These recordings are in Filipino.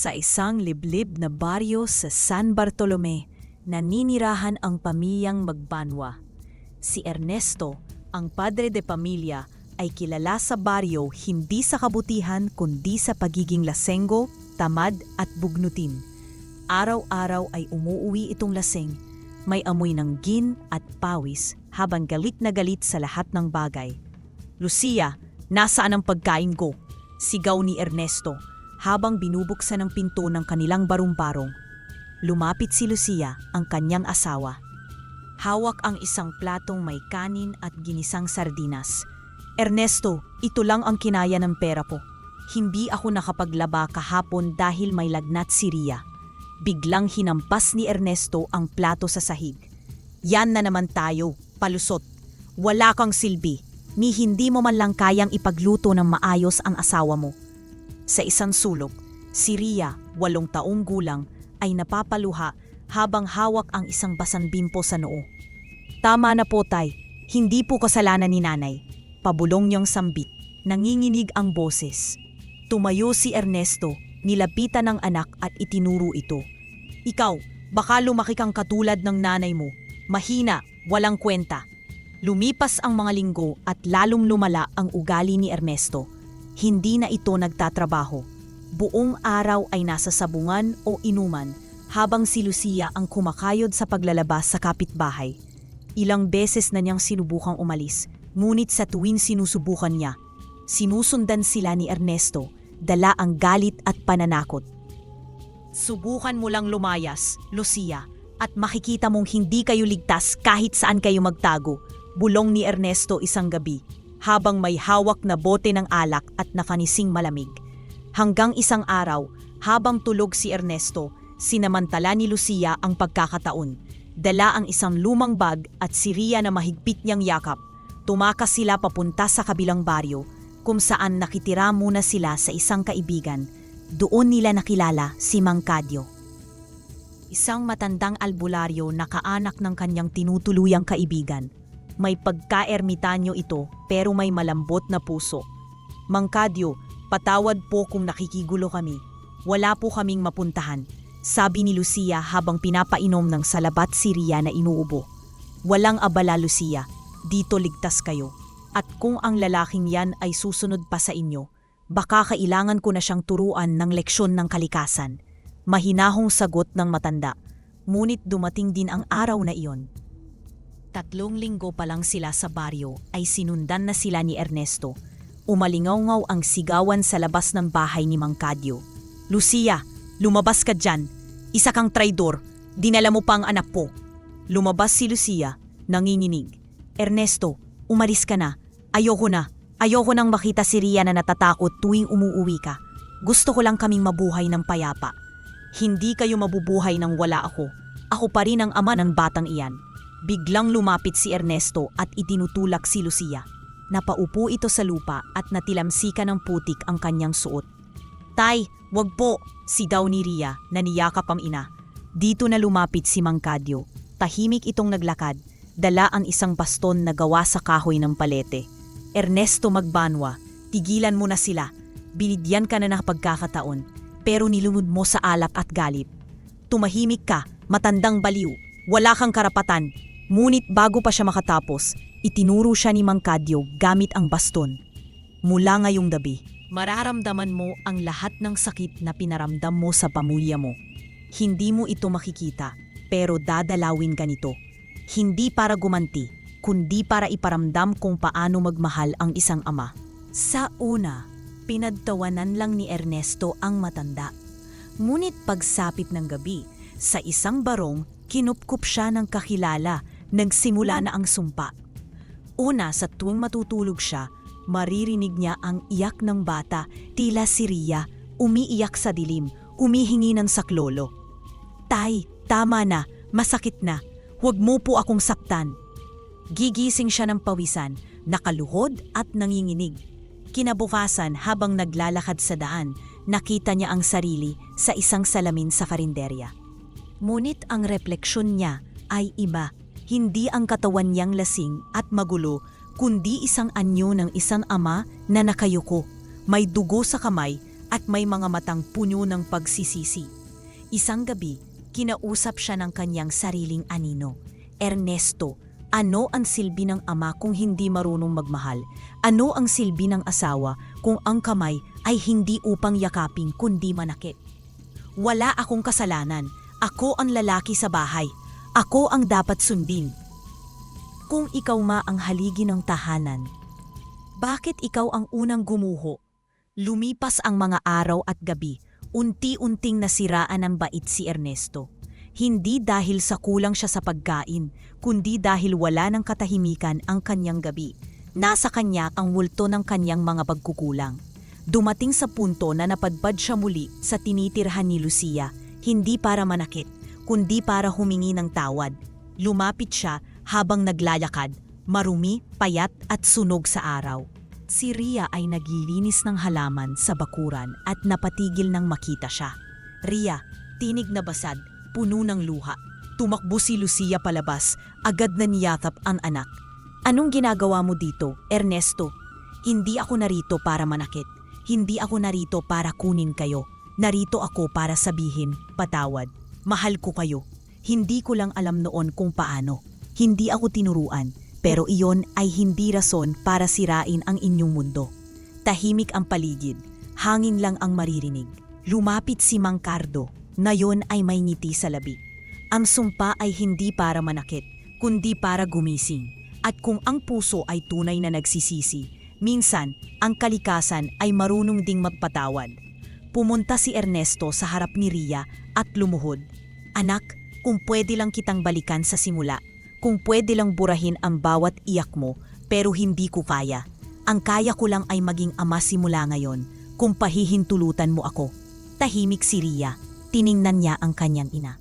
Sa isang liblib na baryo sa San Bartolome, naninirahan ang pamilyang Magbanwa. Si Ernesto, ang padre de pamilya, ay kilala sa baryo hindi sa kabutihan kundi sa pagiging lasenggo, tamad at bugnutin. Araw-araw ay umuuwi itong laseng, may amoy ng gin at pawis habang galit na galit sa lahat ng bagay. "Lucia, nasaan ang pagkain ko?" sigaw ni Ernesto habang binubuksan ang pinto ng kanilang barong-barong. Lumapit si Lucia, ang kanyang asawa. Hawak ang isang platong may kanin at ginisang sardinas. "Ernesto, ito lang ang kinaya ng pera ko. Hindi ako nakapaglaba kahapon dahil may lagnat si Ria." Biglang hinampas ni Ernesto ang plato sa sahig. "Yan na naman tayo, palusot. Wala kang silbi, ni hindi mo man lang kayang ipagluto ng maayos ang asawa mo." Sa isang sulok, si Ria, 8 taong gulang, ay napapaluha habang hawak ang isang basanbimpo sa noo. "Tama na po, tay. Hindi po kasalanan ni nanay." Pabulong niyang sambit. Nanginginig ang boses. Tumayo si Ernesto, nilapitan ng anak at itinuro ito. "Ikaw, baka lumaki kang katulad ng nanay mo. Mahina, walang kwenta." Lumipas ang mga linggo at lalong lumala ang ugali ni Ernesto. Hindi na ito nagtatrabaho. Buong araw ay nasa sabungan o inuman habang si Lucia ang kumakayod sa paglalabas sa kapitbahay. Ilang beses na niyang sinubukang umalis, ngunit sa tuwing sinusubukan niya, sinusundan sila ni Ernesto, dala ang galit at pananakot. "Subukan mo lang lumayas, Lucia, at makikita mong hindi kayo ligtas kahit saan kayo magtago," bulong ni Ernesto isang gabi, habang may hawak na bote ng alak at nakanising malamig. Hanggang isang araw, habang tulog si Ernesto, sinamantala ni Lucia ang pagkakataon. Dala ang isang lumang bag at si Ria na mahigpit niyang yakap. Tumakas sila papunta sa kabilang baryo, kung saan nakitira muna sila sa isang kaibigan. Doon nila nakilala si Mang Cadio. Isang matandang albularyo na kaanak ng kanyang tinutuluyang kaibigan. May pagka-ermitanyo ito pero may malambot na puso. "Mang Cadio, patawad po kung nakikigulo kami. Wala po kaming mapuntahan," sabi ni Lucia habang pinapainom ng salabat si Ria na inuubo. "Walang abala, Lucia. Dito ligtas kayo. At kung ang lalaking yan ay susunod pa sa inyo, baka kailangan ko na siyang turuan ng leksyon ng kalikasan." Mahinahong sagot ng matanda. Ngunit dumating din ang araw na iyon. 3 linggo pa lang sila sa baryo ay sinundan na sila ni Ernesto. Umalingaw-ngaw ang sigawan sa labas ng bahay ni Mang Cadio. "Lucia, lumabas ka dyan. Isa kang traidor. Dinala mo pa ang anak po." Lumabas si Lucia, nanginginig. "Ernesto, umalis ka na. Ayoko na. Ayoko nang makita si Ria na natatakot tuwing umuuwi ka. Gusto ko lang kaming mabuhay ng payapa." "Hindi kayo mabubuhay nang wala ako. Ako pa rin ang ama ng batang iyan." Biglang lumapit si Ernesto at itinutulak si Lucia. Napaupo ito sa lupa at natilamsikan ng putik ang kanyang suot. "Tay, wag po!" sigaw ni Ria na niyakap ang ina. Dito na lumapit si Mang Cadio. Tahimik itong naglakad, dala ang isang baston na gawa sa kahoy ng palete. "Ernesto Magbanwa, tigilan mo na sila. Binigyan ka na ng pagkakataon, pero nilunod mo sa alak at galit. Tumahimik ka, matandang baliw. Wala kang karapatan." Ngunit bago pa siya makatapos, itinuro siya ni Mang Cadio gamit ang baston. "Mula ngayong gabi, mararamdaman mo ang lahat ng sakit na pinaramdam mo sa pamilya mo. Hindi mo ito makikita, pero dadalawin ka nito. Hindi para gumanti, kundi para iparamdam kung paano magmahal ang isang ama." Sa una, pinagtawanan lang ni Ernesto ang matanda. Ngunit pagsapit ng gabi, sa isang barong, kinupkup siya ng kakilala. Nagsimula na ang sumpa. Una, sa tuwing matutulog siya, maririnig niya ang iyak ng bata, tila si Ria, umiiyak sa dilim, humihingi ng saklolo. "Tay, tama na, masakit na. Huwag mo po akong saktan." Gigising siya ng pawisan, nakaluhod at nanginginig. Kinabukasan, habang naglalakad sa daan, nakita niya ang sarili sa isang salamin sa karinderya. Ngunit ang refleksyon niya ay iba. Hindi ang katawan niyang lasing at magulo, kundi isang anyo ng isang ama na nakayuko. May dugo sa kamay at may mga matang puno ng pagsisisi. Isang gabi, kinausap siya ng kanyang sariling anino. Ernesto, ano ang silbi ng ama kung hindi marunong magmahal? Ano ang silbi ng asawa kung ang kamay ay hindi upang yakapin kundi manakit? Wala akong kasalanan. Ako ang lalaki sa bahay. Ako ang dapat sundin. Kung ikaw ma ang haligi ng tahanan, bakit ikaw ang unang gumuho? Lumipas ang mga araw at gabi, unti-unting nasiraan ng bait si Ernesto. Hindi dahil sa kulang siya sa pagkain, kundi dahil wala ng katahimikan ang kanyang gabi. Nasa kanya ang multo ng kanyang mga pagkukulang. Dumating sa punto na napadpad siya muli sa tinitirhan ni Lucia, hindi para manakit, kundi para humingi ng tawad. Lumapit siya habang naglalakad, marumi, payat at sunog sa araw. Si Ria ay naglilinis ng halaman sa bakuran at napatigil nang makita siya. Ria, tinig na basad, puno ng luha. Tumakbo si Lucia palabas, agad na niyatap ang anak. Anong ginagawa mo dito, Ernesto? Hindi ako narito para manakit. Hindi ako narito para kunin kayo. Narito ako para sabihin, patawad. Mahal ko kayo. Hindi ko lang alam noon kung paano. Hindi ako tinuruan. Pero iyon ay hindi rason para sirain ang inyong mundo. Tahimik ang paligid, hangin lang ang maririnig. Lumapit si Mang Cardo, ngayon ay may ngiti sa labi. Ang sumpa ay hindi para manakit, kundi para gumising. At kung ang puso ay tunay na nagsisisi, minsan ang kalikasan ay marunong ding magpatawad. Pumunta si Ernesto sa harap ni Ria at lumuhod. Anak, kung pwede lang kitang balikan sa simula. Kung pwede lang burahin ang bawat iyak mo, pero hindi ko kaya. Ang kaya ko lang ay maging ama simula ngayon, kung pahihintulutan mo ako. Tahimik si Ria, tiningnan niya ang kanyang ina.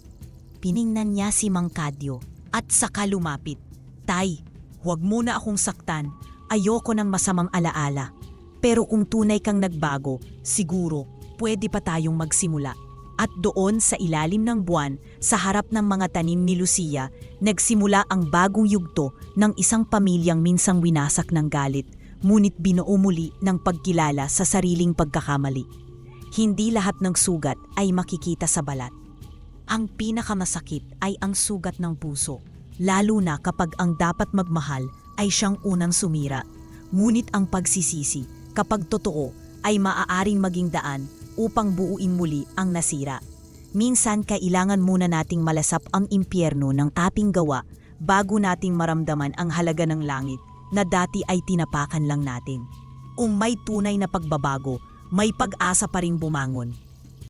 Piningnan niya si Mang Cadyo, at saka lumapit. Tay, huwag mo na akong saktan, ayoko ng masamang alaala. Pero kung tunay kang nagbago, siguro, pwede pa tayong magsimula. At doon sa ilalim ng buwan, sa harap ng mga tanim ni Lucia, nagsimula ang bagong yugto ng isang pamilyang minsang winasak ng galit, ngunit binuo muli ng pagkilala sa sariling pagkakamali. Hindi lahat ng sugat ay makikita sa balat. Ang pinakamasakit ay ang sugat ng puso, lalo na kapag ang dapat magmahal ay siyang unang sumira. Ngunit ang pagsisisi, kapag totoo, ay maaaring maging daan upang buuin muli ang nasira. Minsan kailangan muna nating malasap ang impyerno ng ating gawa bago nating maramdaman ang halaga ng langit na dati ay tinapakan lang natin. Kung may tunay na pagbabago, may pag-asa pa ring bumangon.